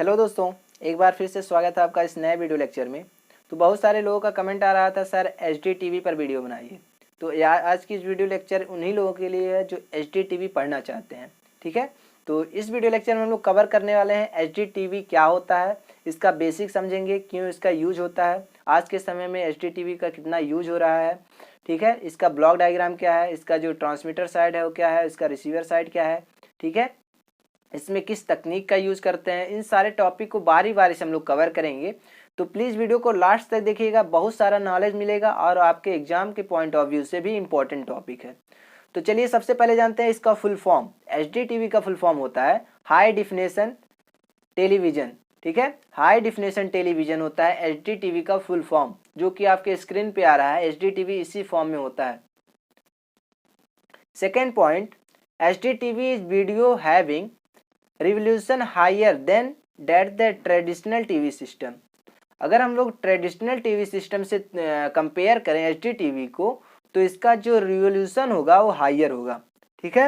Hello दोस्तों, एक बार फिर से स्वागत है आपका इस नए वीडियो लेक्चर में। तो बहुत सारे लोगों का कमेंट आ रहा था, सर एचडी टीवी पर वीडियो बनाइए। तो आज की इस वीडियो लेक्चर उन्हीं लोगों के लिए है जो एचडी टीवी पढ़ना चाहते हैं। ठीक है, तो इस वीडियो लेक्चर में हम लोग कवर करने वाले हैं एचडी टीवी क्या होता है, इसका बेसिक समझेंगे, क्यों इसका यूज होता है, आज के समय में एचडी टीवी का कितना यूज हो रहा है। ठीक है, इसका ब्लॉक डायग्राम क्या है, इसका जो ट्रांसमीटर साइड है वो क्या है, इसका रिसीवर साइड क्या है। ठीक है, इसमें किस तकनीक का यूज़ करते हैं, इन सारे टॉपिक को बारी बारी से हम लोग कवर करेंगे। तो प्लीज़ वीडियो को लास्ट तक देखिएगा, बहुत सारा नॉलेज मिलेगा और आपके एग्जाम के पॉइंट ऑफ व्यू से भी इम्पोर्टेंट टॉपिक है। तो चलिए सबसे पहले जानते हैं इसका फुल फॉर्म। एचडी टीवी का फुल फॉर्म होता है हाई डिफिनेशन टेलीविजन। ठीक है, हाई डिफिनेशन टेलीविजन होता है एचडी टीवी का फुल फॉर्म, जो कि आपके स्क्रीन पे आ रहा है। एचडी टीवी इसी फॉर्म में होता है। Second point, HD TV is video having revolution higher than that the traditional TV system. अगर हम लोग ट्रेडिशनल टीवी सिस्टम से कंपेयर करें एचडी टीवी को, तो इसका जो रिवोल्यूशन होगा वो हायर होगा। ठीक है,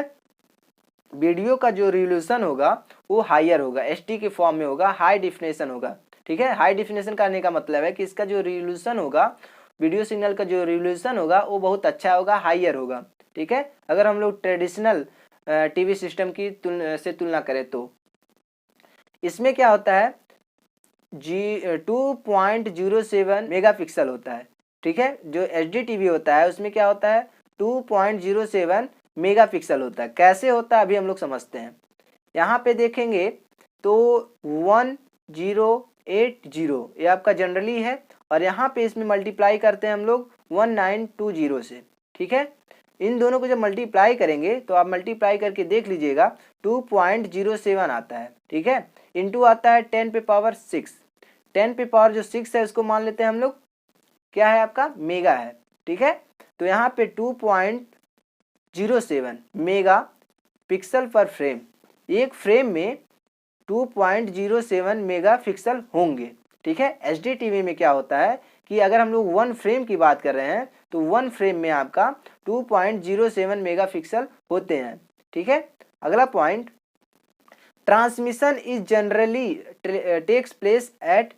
वीडियो का जो रिवोल्यूशन होगा वो हायर होगा, एचडी के फॉर्म में होगा, हाई डिफिनेशन होगा। ठीक है, हाई डिफिनेशन करने का मतलब है कि इसका जो रिवोल्यूशन होगा, वीडियो सिग्नल का जो रिवोल्यूशन होगा वो बहुत अच्छा होगा, हायर होगा। ठीक है, अगर हम लोग ट्रेडिशनल टीवी सिस्टम की तुलना करें तो इसमें क्या होता है, 2.07 मेगापिक्सल होता है। ठीक है, जो एचडी टीवी होता है उसमें क्या होता है, 2.07 मेगापिक्सल होता है। कैसे होता है अभी हम लोग समझते हैं। यहाँ पे देखेंगे तो 1080 ये आपका जनरली है, और यहाँ पे इसमें मल्टीप्लाई करते हैं हम लोग 1920 से। ठीक है, इन दोनों को जब मल्टीप्लाई करेंगे तो आप मल्टीप्लाई करके देख लीजिएगा 2.07 आता है। ठीक है, इंटू आता है 10 पे पावर 6। 10 पे पावर जो 6 है उसको मान लेते हैं हम लोग क्या है, आपका मेगा है। ठीक है, तो यहाँ पे 2.07 मेगा पिक्सल पर फ्रेम, एक फ्रेम में 2.07 मेगा पिक्सल होंगे। ठीक है, एचडी टीवी में क्या होता है कि अगर हम लोग 1 फ्रेम की बात कर रहे हैं तो 1 फ्रेम में आपका 2.07 मेगापिक्सल होते हैं। ठीक है, अगला point, transmission is generally takes place at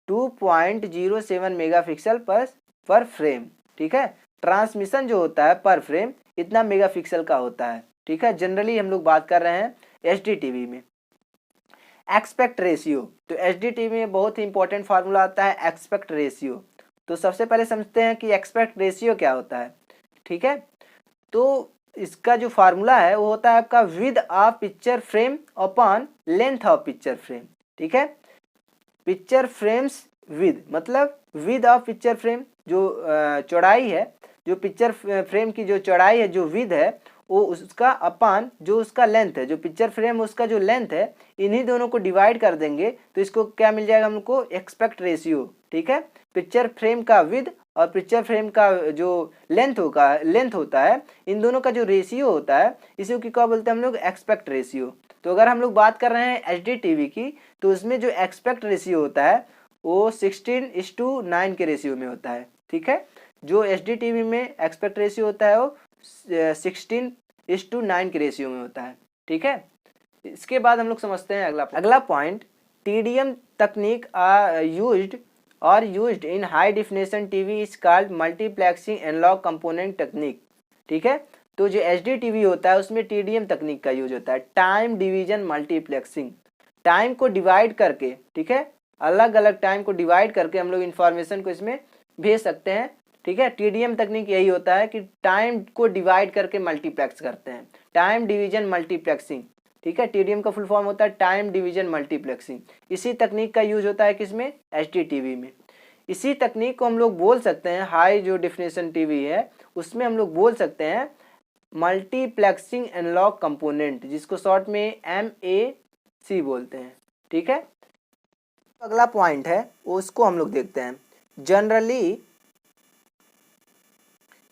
2.07 megapixel per frame. ठीक है, ट्रांसमिशन जो होता है पर फ्रेम इतना मेगापिक्सल का होता है। ठीक है, जनरली हम लोग बात कर रहे हैं एचडी टीवी में। एक्सपेक्ट रेशियो, तो एचडी टीवी में बहुत ही इंपॉर्टेंट फार्मूला आता है एक्सपेक्ट रेशियो। तो सबसे पहले समझते हैं कि एक्सपेक्ट रेशियो क्या होता है। ठीक है, तो इसका जो फार्मूला है वो होता है आपका with of picture frame upon length of picture frame. ठीक है, पिक्चर फ्रेम्स विद मतलब विद ऑफ पिक्चर फ्रेम, जो चौड़ाई है, जो पिक्चर फ्रेम की जो चौड़ाई है, जो विद है, वो उसका अपान जो उसका लेंथ है, जो पिक्चर फ्रेम उसका जो लेंथ है, इन्हीं दोनों को डिवाइड कर देंगे तो इसको क्या मिल जाएगा हमको, एक्सपेक्ट रेशियो। ठीक है, पिक्चर फ्रेम का विद और पिक्चर फ्रेम का जो लेंथ होता है, इन दोनों का जो रेशियो होता है इसी को क्या बोलते हैं हम लोग, एक्सपेक्ट रेशियो। तो अगर हम लोग बात कर रहे हैं एचडी टीवी की, तो उसमें जो एक्सपेक्ट रेशियो होता है वो 16:9 के रेशियो में होता है। ठीक है, जो एचडी टीवी में एक्सपेक्ट रेशियो होता है वो 16:9 के रेशियो में होता है। ठीक है, इसके बाद हम लोग समझते हैं अगला पॉइंट, टीडीएम तकनीक used in high definition TV is called multiplexing analogue component technique. ठीक है, तो जो एचडी टीवी होता है उसमें टीडीएम तकनीक का यूज होता है, टाइम डिवीजन मल्टीप्लेक्सिंग। टाइम को डिवाइड करके, ठीक है, अलग अलग टाइम को डिवाइड करके हम लोग इन्फॉर्मेशन को इसमें भेज सकते हैं। ठीक है, टीडीएम तकनीक यही होता है कि टाइम को डिवाइड करके मल्टीप्लेक्स करते हैं, टाइम डिवीजन मल्टीप्लेक्सिंग। ठीक है, टीडीएम का फुल फॉर्म होता है टाइम डिवीजन मल्टीप्लेक्सिंग। इसी तकनीक का यूज होता है किसमें, एचडी टीवी में। इसी तकनीक को हम लोग बोल सकते हैं, हाई जो डिफिनेशन टीवी है उसमें हम लोग बोल सकते हैं मल्टीप्लेक्सिंग एनालॉग कंपोनेंट, जिसको शॉर्ट में MAC बोलते हैं। ठीक है, अगला पॉइंट है उसको हम लोग देखते हैं, जनरली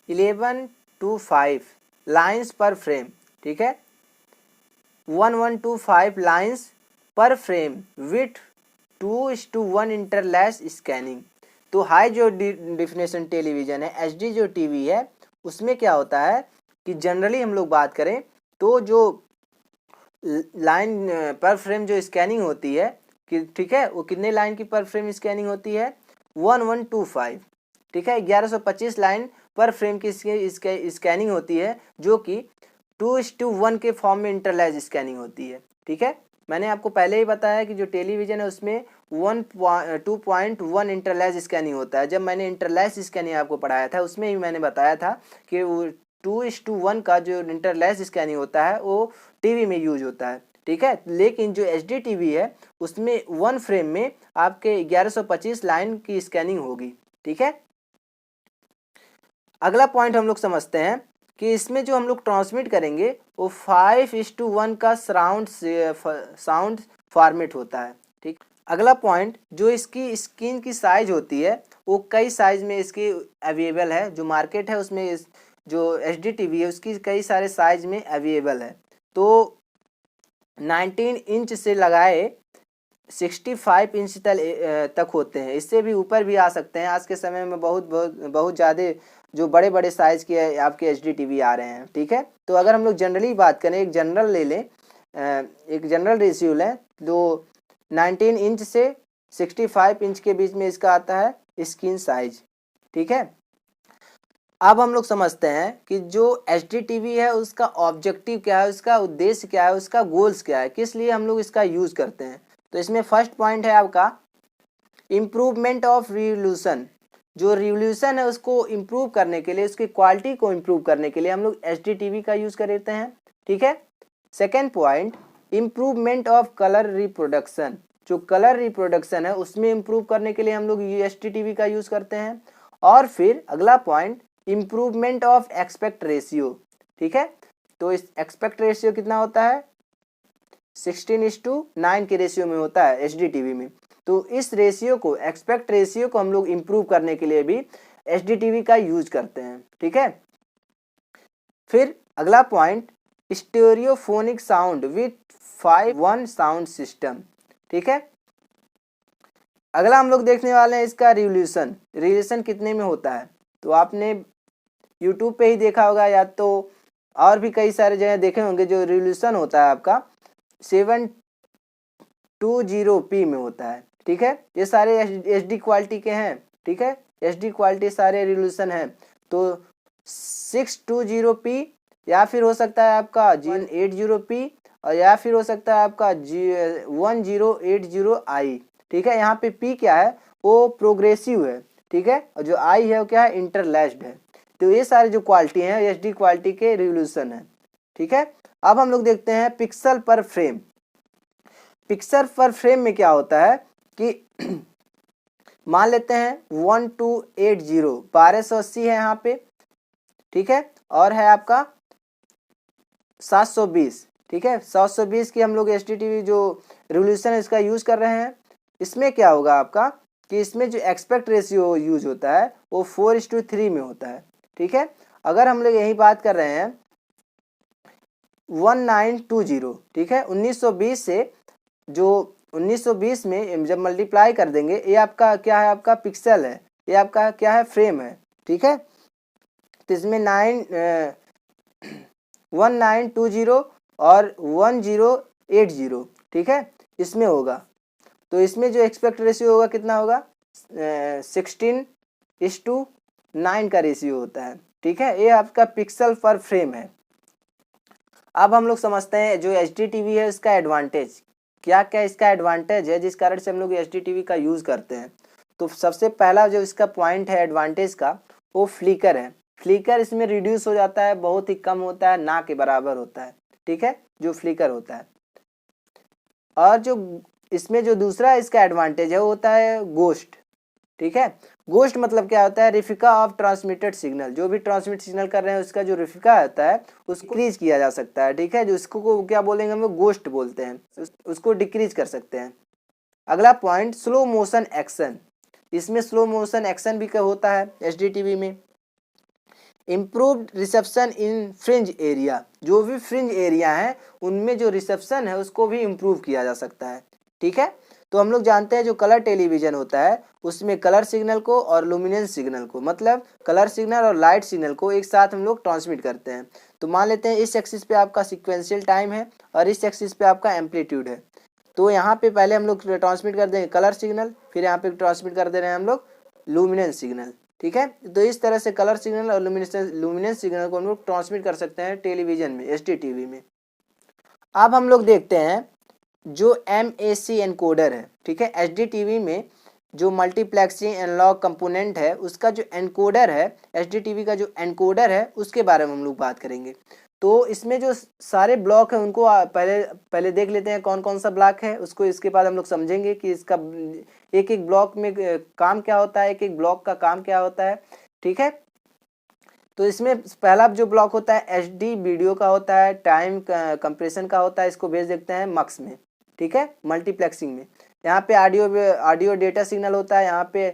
11 to 5 लाइन्स पर फ्रेम। ठीक है, 1125 लाइन्स पर फ्रेम विथ 2:1 इंटरलैश स्कैनिंग। तो हाई जो डिफिनेशन टेलीविज़न है, एचडी जो टीवी है, उसमें क्या होता है कि जनरली हम लोग बात करें तो जो लाइन पर फ्रेम जो स्कैनिंग होती है कि ठीक है, वो कितने लाइन की पर फ्रेम स्कैनिंग होती है, 1125, ठीक है, 1125 लाइन पर फ्रेम की स्कैनिंग होती है, जो कि 2:1 के फॉर्म में इंटरलेज स्कैनिंग होती है। ठीक है, मैंने आपको पहले ही बताया कि जो टेलीविजन है उसमें 2.1 इंटरलेज स्कैनिंग होता है। जब मैंने इंटरलेज स्कैनिंग आपको पढ़ाया था उसमें ही मैंने बताया था कि वो 2:1 का जो इंटरलेज स्कैनिंग होता है वो टीवी में यूज होता है। ठीक है, लेकिन जो एचडी टीवी है उसमें 1 फ्रेम में आपके 1125 लाइन की स्कैनिंग होगी। ठीक है, अगला पॉइंट हम लोग समझते हैं कि इसमें जो हम लोग ट्रांसमिट करेंगे वो 5:1 का साउंड फॉर्मेट होता है। ठीक, अगला पॉइंट, जो इसकी स्क्रीन की साइज होती है वो कई साइज में इसकी अवेलेबल है। जो मार्केट है उसमें जो एचडी टीवी है उसकी कई सारे साइज में अवेलेबल है। तो 19 इंच से लगाए 65 इंच तक होते हैं, इससे भी ऊपर भी आ सकते हैं। आज के समय में बहुत ज़्यादा जो बड़े बड़े साइज़ के आपके एचडी टीवी आ रहे हैं। ठीक है, तो अगर हम लोग जनरली बात करें, एक जनरल ले लें, एक जनरल रेशियो लें, तो 19 इंच से 65 इंच के बीच में इसका आता है स्क्रीन साइज। ठीक है, अब हम लोग समझते हैं कि जो एचडी टीवी है उसका ऑब्जेक्टिव क्या है, उसका उद्देश्य क्या है, उसका गोल्स क्या है, किस लिए हम लोग इसका यूज़ करते हैं। तो इसमें फर्स्ट पॉइंट है आपका इम्प्रूवमेंट ऑफ रिवोल्यूशन। जो रिवोल्यूशन है उसको इम्प्रूव करने के लिए, उसकी क्वालिटी को इम्प्रूव करने के लिए हम लोग एचडी टीवी का यूज़ करते हैं। ठीक है, second point improvement of colour reproduction. जो कलर रिप्रोडक्शन है उसमें इम्प्रूव करने के लिए हम लोग एचडी टीवी का यूज़ करते हैं। और फिर अगला point improvement of aspect ratio. ठीक है, तो इस एक्सपेक्ट रेशियो कितना होता है, 16:9 के रेशियो में होता है एचडी टीवी में। तो इस रेशियो को, एक्सपेक्ट रेशियो को हम लोग इम्प्रूव करने के लिए भी एचडी टीवी का यूज करते हैं। ठीक है, फिर अगला point stereophonic sound with 5:1 sound system. ठीक है, अगला हम लोग देखने वाले हैं इसका रिवोल्यूशन कितने में होता है। तो आपने यूट्यूब पे ही देखा होगा या तो और भी कई सारे जगह देखे होंगे। जो रिवोल्यूशन होता है आपका 720p में होता है। ठीक है, ये सारे एचडी क्वालिटी के हैं। ठीक है, एचडी क्वालिटी सारे रिवोल्यूशन हैं। तो 620p या फिर हो सकता है आपका 180p और या फिर हो सकता है आपका 1080i। ठीक है, यहाँ पे p क्या है, वो प्रोग्रेसिव है। ठीक है, और जो i है वो क्या है, इंटरलैस्ड है। तो ये सारे जो क्वालिटी हैं एचडी क्वालिटी के रिवोल्यूशन है। ठीक है, अब हम लोग देखते हैं पिक्सल पर फ्रेम। पिक्सल पर फ्रेम में क्या होता है कि मान लेते हैं 1280, 1280 है यहाँ पे। ठीक है, और है आपका 720। ठीक है, 720 की हम लोग एचडी टीवी जो रिवोल्यूशन है इसका यूज कर रहे हैं। इसमें क्या होगा आपका कि इसमें जो एक्सपेक्ट रेशियो यूज होता है वो 4:3 में होता है। ठीक है, अगर हम लोग यही बात कर रहे हैं 1920, ठीक है, 1920 से जो 1920 में जब मल्टीप्लाई कर देंगे, ये आपका क्या है, आपका पिक्सल है, ये आपका क्या है, फ्रेम है। ठीक है, तो इसमें 1920 और 1080, ठीक है, इसमें होगा। तो इसमें जो एक्सपेक्ट रेशियो होगा कितना होगा, 16:9 का रेशियो होता है। ठीक है, ये आपका पिक्सल पर फ्रेम है। अब हम लोग समझते हैं जो एचडी टीवी है इसका एडवांटेज क्या क्या, इसका एडवांटेज है जिस कारण से हम लोग एचडी टीवी का यूज़ करते हैं। तो सबसे पहला जो इसका पॉइंट है एडवांटेज का, वो फ्लिकर है। फ्लिकर इसमें रिड्यूस हो जाता है, बहुत ही कम होता है, ना के बराबर होता है। ठीक है, जो फ्लिकर होता है। और जो इसमें जो दूसरा इसका एडवांटेज है वो होता है गोस्ट। ठीक है, गोस्ट मतलब क्या होता है, रिफिका ऑफ ट्रांसमिटेड सिग्नल। जो भी ट्रांसमिट सिग्नल कर रहे हैं उसका जो रिफिका होता है उसको डिक्रीज किया जा सकता है। ठीक है, जो इसको क्या बोलेंगे हम लोग, गोस्ट बोलते हैं, उसको डिक्रीज कर सकते हैं। अगला पॉइंट स्लो मोशन एक्शन। इसमें स्लो मोशन एक्शन भी होता है एचडी टीवी में। इम्प्रूव्ड रिसेप्शन इन फ्रिंज एरिया। जो भी फ्रिंज एरिया है उनमें जो रिसेप्शन है उसको भी इम्प्रूव किया जा सकता है। ठीक है, तो हम लोग जानते हैं जो कलर टेलीविजन होता है उसमें कलर सिग्नल को और लुमिनेंस सिग्नल को, मतलब कलर सिग्नल और लाइट सिग्नल को एक साथ हम लोग ट्रांसमिट करते हैं। तो मान लेते हैं इस एक्सिस पे आपका सिक्वेंशियल टाइम है और इस एक्सिस पे आपका एम्पलीट्यूड है। तो यहाँ पे पहले हम लोग ट्रांसमिट कर देंगे कलर सिग्नल, फिर यहाँ पे ट्रांसमिट कर दे रहे हैं हम लोग लुमिनेंस सिग्नल, ठीक है। तो इस तरह से कलर सिग्नल और लुमिनेंस सिग्नल को हम लोग ट्रांसमिट कर सकते हैं टेलीविजन में, एचडीटीवी में। अब हम लोग देखते हैं जो MAC एनकोडर है, ठीक है। एचडीटीवी में जो मल्टीप्लेक्सिंग एनालॉग कंपोनेंट है उसका जो एनकोडर है, एचडीटीवी का जो एनकोडर है उसके बारे में हम लोग बात करेंगे। तो इसमें जो सारे ब्लॉक हैं उनको पहले देख लेते हैं कौन कौन सा ब्लॉक है उसको, इसके बाद हम लोग समझेंगे कि इसका एक एक ब्लॉक में काम क्या होता है, एक एक ब्लॉक का काम क्या होता है, ठीक है। तो इसमें पहला जो ब्लॉक होता है एचडी वीडियो का होता है, टाइम कंप्रेशन का होता है, इसको भेज देते हैं मक्स में, ठीक है, मल्टीप्लेक्सिंग में। यहाँ पे ऑडियो डेटा सिग्नल होता है, यहाँ पे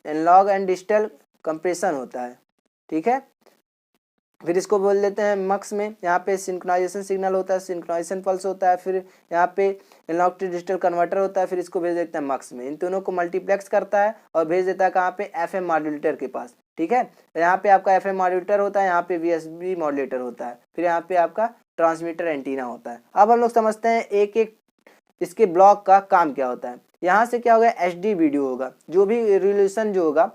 एनालॉग एंड डिजिटल कंप्रेशन होता है, ठीक है। फिर इसको बोल देते हैं मक्स में। यहाँ पे सिंक्रोनाइजेशन सिग्नल होता है, सिंक्रोनाइजेशन पल्स होता है, फिर यहाँ पे एनालॉग टू डिजिटल कन्वर्टर होता है, फिर इसको भेज देते हैं मक्स में। इन दोनों को मल्टीप्लेक्स करता है और भेज देता है कहाँ पे, FM मॉड्यूलेटर के पास, ठीक है। यहाँ पे आपका FM मॉड्यूलेटर होता है, यहाँ पे VSB मॉड्यूलेटर होता है, फिर यहाँ पे आपका ट्रांसमीटर एंटीना होता है। अब हम लोग समझते हैं एक एक इसके ब्लॉक का काम क्या होता है। यहाँ से क्या होगा, HD वीडियो होगा, जो भी रिजोल्यूशन जो होगा,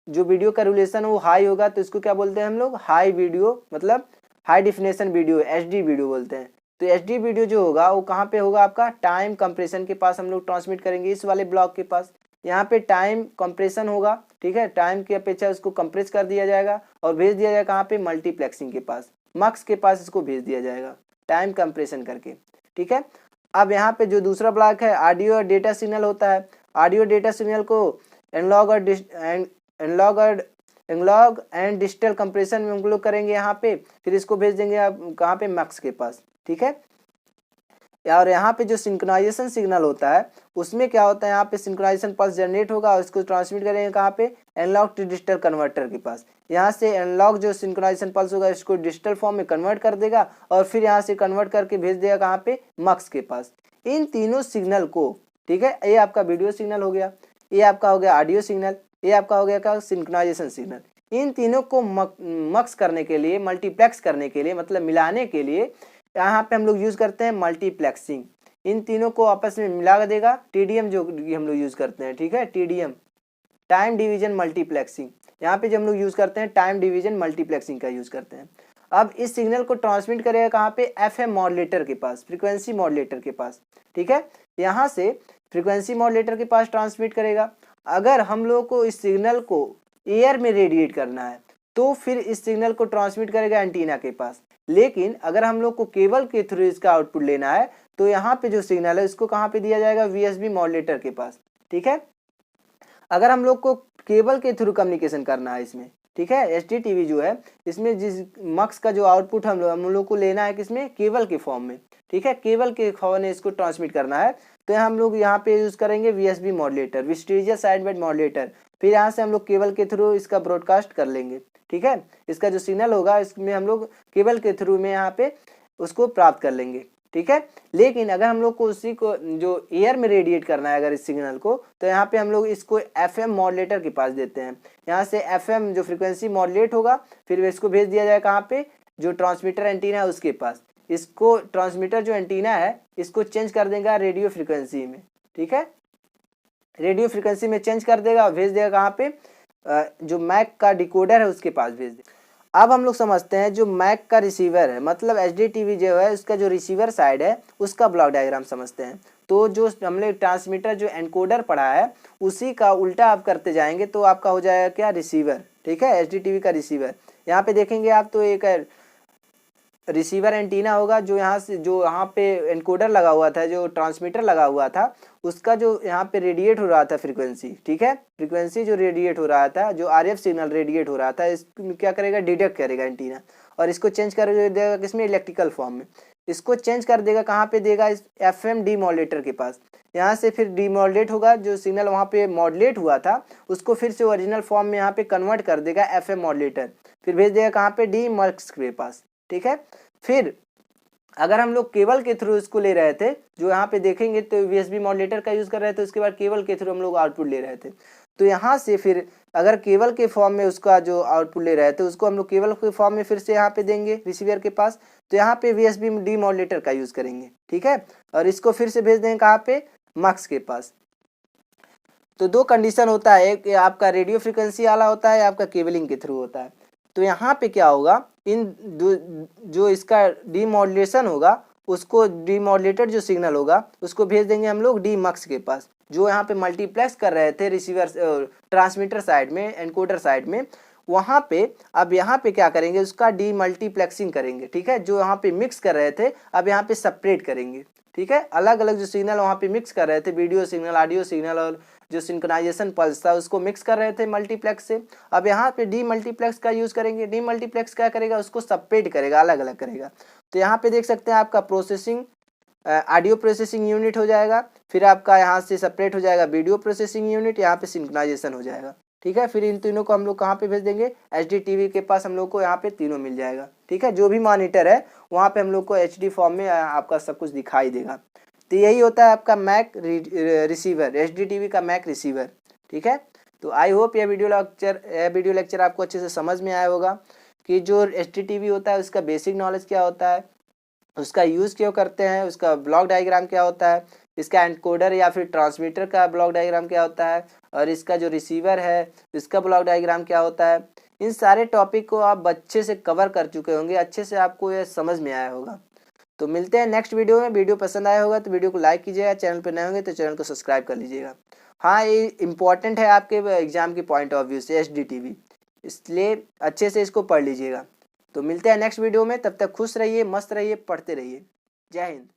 जो वीडियो का रिजोल्यूशन वो हाई होगा तो इसको क्या बोलते हैं हम लोग, हाई वीडियो, मतलब high definition video, HD video बोलते हैं। तो HD वीडियो जो होगा वो कहाँ पे होगा, आपका टाइम कंप्रेशन के पास हम लोग ट्रांसमिट करेंगे, इस वाले ब्लॉक के पास। यहाँ पे टाइम कंप्रेशन होगा, ठीक है, टाइम की अपेक्षा उसको कंप्रेस कर दिया जाएगा और भेज दिया जाएगा कहाँ पे, मल्टीप्लेक्सिंग के पास, मक्स के पास इसको भेज दिया जाएगा टाइम कंप्रेशन करके, ठीक है। अब यहाँ पे जो दूसरा ब्लॉक है ऑडियो और डेटा सिग्नल होता है। ऑडियो डेटा सिग्नल को एनालॉग एंड डिजिटल कंप्रेशन में हम लोग करेंगे यहाँ पे, फिर इसको भेज देंगे आप कहाँ पे, मक्स के पास, ठीक है। और यहाँ पे जो सिंक्रोनाइजेशन सिग्नल होता है उसमें क्या होता है, यहाँ पे सिंक्रोनाइजेशन पल्स जनरेट होगा और इसको ट्रांसमिट करेंगे कहाँ पे, एनालॉग टू डिजिटल कन्वर्टर के पास। यहाँ से एनालॉग जो सिंक्रोनाइजेशन पल्स होगा इसको डिजिटल फॉर्म में कन्वर्ट कर देगा और फिर यहाँ से कन्वर्ट करके भेज देगा कहाँ पे, मक्स के पास। इन तीनों सिग्नल को, ठीक है, ये आपका वीडियो सिग्नल हो गया, ये आपका हो गया ऑडियो सिग्नल, ये आपका हो गया क्या, सिंक्रोनाइजेशन सिग्नल। इन तीनों को मक्स करने के लिए, मल्टीप्लेक्स करने के लिए, मतलब मिलाने के लिए यहाँ पे हम लोग यूज करते हैं मल्टीप्लेक्सिंग। इन तीनों को आपस में मिला देगा, TDM जो हम लोग यूज करते हैं, ठीक है, TDM, टाइम डिवीजन मल्टीप्लेक्सिंग। यहाँ पे जो हम लोग यूज करते हैं टाइम डिवीजन मल्टीप्लेक्सिंग का यूज करते हैं। अब इस सिग्नल को ट्रांसमिट करेगा कहाँ पे, FM मॉड्यूलेटर के पास, फ्रीक्वेंसी मॉड्यूलेटर के पास, ठीक है। यहाँ से फ्रीक्वेंसी मॉड्यूलेटर के पास ट्रांसमिट करेगा। अगर हम लोग को इस सिग्नल को एयर में रेडिएट करना है तो फिर इस सिग्नल को ट्रांसमिट करेगा एंटीना के पास। लेकिन अगर हम लोग को केबल के थ्रू इसका आउटपुट लेना है तो यहाँ पे जो सिग्नल है इसको कहाँ पे दिया जाएगा, VSB मॉड्यूलेटर के पास, ठीक है। अगर हम लोग को केबल के थ्रू कम्युनिकेशन करना है इसमें, ठीक है, HDTV जो है इसमें जिस मक्स का जो आउटपुट हम लोग को लेना है किसमें, केबल के फॉर्म में, ठीक है, केबल के फॉर्म में इसको ट्रांसमिट करना है तो हम लोग यहाँ पे यूज करेंगे VSB मॉड्यूलेटर, वेस्टेजियर साइडबैंड मॉड्यूलेटर। फिर यहाँ से हम लोग केबल के थ्रू इसका ब्रॉडकास्ट कर लेंगे, ठीक है। इसका जो सिग्नल होगा इसमें हम लोग केबल के थ्रू में यहाँ पे उसको प्राप्त कर लेंगे, ठीक है। लेकिन अगर हम लोग को उसी को जो एयर में रेडिएट करना है अगर इस सिग्नल को, तो यहाँ पे हम लोग इसको FM मॉड्यूलेटर के पास देते हैं। यहाँ से FM जो फ्रीक्वेंसी मॉड्यूलेट होगा फिर इसको भेज दिया जाए कहाँ पे, जो ट्रांसमीटर एंटीना है उसके पास। इसको ट्रांसमीटर जो एंटीना है इसको चेंज कर देगा रेडियो फ्रीक्वेंसी में, ठीक है, रेडियो फ्रीक्वेंसी में चेंज कर देगा और भेज देगा कहाँ पे, जो मैक का डिकोडर है उसके पास भेज देगा। अब हम लोग समझते हैं जो मैक का रिसीवर है, मतलब HDTV जो है उसका जो रिसीवर साइड है उसका ब्लॉक डायग्राम समझते हैं। तो जो हमने ट्रांसमीटर जो एनकोडर पढ़ा है उसी का उल्टा आप करते जाएंगे तो आपका हो जाएगा क्या, रिसीवर, ठीक है, HDTV का रिसीवर। यहाँ पे देखेंगे आप तो एक रिसीवर एंटीना होगा जो यहाँ से जो यहाँ पे एनकोडर लगा हुआ था, जो ट्रांसमीटर लगा हुआ था उसका जो यहाँ पे रेडिएट हो रहा था फ्रीक्वेंसी, ठीक है, फ्रीक्वेंसी जो रेडिएट हो रहा था, जो RF सिग्नल रेडिएट हो रहा था, इसको क्या करेगा, डिटेक्ट करेगा एंटीना और इसको चेंज कर देगा किसमें, इलेक्ट्रिकल फॉर्म में। इसको चेंज कर देगा कहाँ पे देगा, इस FM डीमॉड्यूलेटर के पास। यहाँ से फिर डीमॉड्यूलेट होगा, जो सिग्नल वहाँ पे मॉड्यूलेट हुआ था उसको फिर से ओरिजिनल फॉर्म में यहाँ पे कन्वर्ट कर देगा FM मॉड्यूलेटर, फिर भेज देगा कहाँ पे, DMUX के पास, ठीक है। फिर अगर हम लोग केबल के थ्रू इसको ले रहे थे, जो यहाँ पे देखेंगे तो VSB मॉड्यूलेटर का यूज कर रहे थे, उसके बाद केबल के थ्रू हम लोग आउटपुट ले रहे थे, तो यहाँ से फिर अगर केबल के फॉर्म में उसका जो आउटपुट ले रहे थे उसको हम लोग केबल के फॉर्म में फिर से यहाँ पे देंगे रिसीवर के पास, तो यहाँ पे VSB डीमॉड्यूलेटर का यूज़ करेंगे, ठीक है। और इसको फिर से भेज देंगे कहाँ पे, मक्स के पास। तो दो कंडीशन होता है, एक आपका रेडियो फ्रिक्वेंसी वाला होता है, आपका केबलिंग के थ्रू होता है। तो यहाँ पे क्या होगा, इन जो इसका डीमॉड्यूलेशन होगा उसको डीमॉड्यूलेटेड जो सिग्नल होगा उसको भेज देंगे हम लोग डीमक्स के पास, जो यहाँ पे मल्टीप्लेक्स कर रहे थे रिसीवर ट्रांसमीटर साइड में, एनकोडर साइड में, वहाँ पे अब यहाँ पे क्या करेंगे, उसका डीमल्टीप्लेक्सिंग करेंगे, ठीक है। जो यहाँ पे मिक्स कर रहे थे अब यहाँ पे सेपरेट करेंगे, ठीक है। अलग अलग जो सिग्नल वहाँ पे मिक्स कर रहे थे, वीडियो सिग्नल, ऑडियो सिग्नल और जो सिंक्रोनाइजेशन पल्स था उसको मिक्स कर रहे थे मल्टीप्लेक्स से, अब यहाँ पे डीमल्टीप्लेक्स का यूज़ करेंगे। डीमल्टीप्लेक्स क्या करेगा, उसको सेपरेट करेगा, अलग अलग करेगा। तो यहाँ पे देख सकते हैं आपका प्रोसेसिंग ऑडियो प्रोसेसिंग यूनिट हो जाएगा, फिर आपका यहाँ से सेपरेट हो जाएगा वीडियो प्रोसेसिंग यूनिट, यहाँ पे सिंक्रोनाइजेशन हो जाएगा, ठीक है। फिर इन तीनों को हम लोग कहाँ पे भेज देंगे, HDTV के पास हम लोग को यहाँ पे तीनों मिल जाएगा, ठीक है। जो भी मॉनिटर है वहाँ पे हम लोग को HD फॉर्म में आपका सब कुछ दिखाई देगा। तो यही होता है आपका मैक रिसीवर, HDTV का मैक रिसीवर, ठीक है। तो आई होप यह वीडियो लेक्चर आपको अच्छे से समझ में आया होगा कि जो HDTV होता है उसका बेसिक नॉलेज क्या होता है, उसका यूज़ क्यों करते हैं, उसका ब्लॉक डायग्राम क्या होता है, इसका एनकोडर या फिर ट्रांसमीटर का ब्लॉक डायग्राम क्या होता है, और इसका जो रिसीवर है इसका ब्लॉक डायग्राम क्या होता है। इन सारे टॉपिक को आप अच्छे से कवर कर चुके होंगे, अच्छे से आपको ये समझ में आया होगा। तो मिलते हैं नेक्स्ट वीडियो में। वीडियो पसंद आया होगा तो वीडियो को लाइक कीजिएगा, चैनल पर नए होंगे तो चैनल को सब्सक्राइब कर लीजिएगा। हाँ, ये इम्पॉर्टेंट है आपके एग्जाम के पॉइंट ऑफ व्यू से HDTV, इसलिए अच्छे से इसको पढ़ लीजिएगा। तो मिलते हैं नेक्स्ट वीडियो में, तब तक खुश रहिए, मस्त रहिए, पढ़ते रहिए। जय हिंद।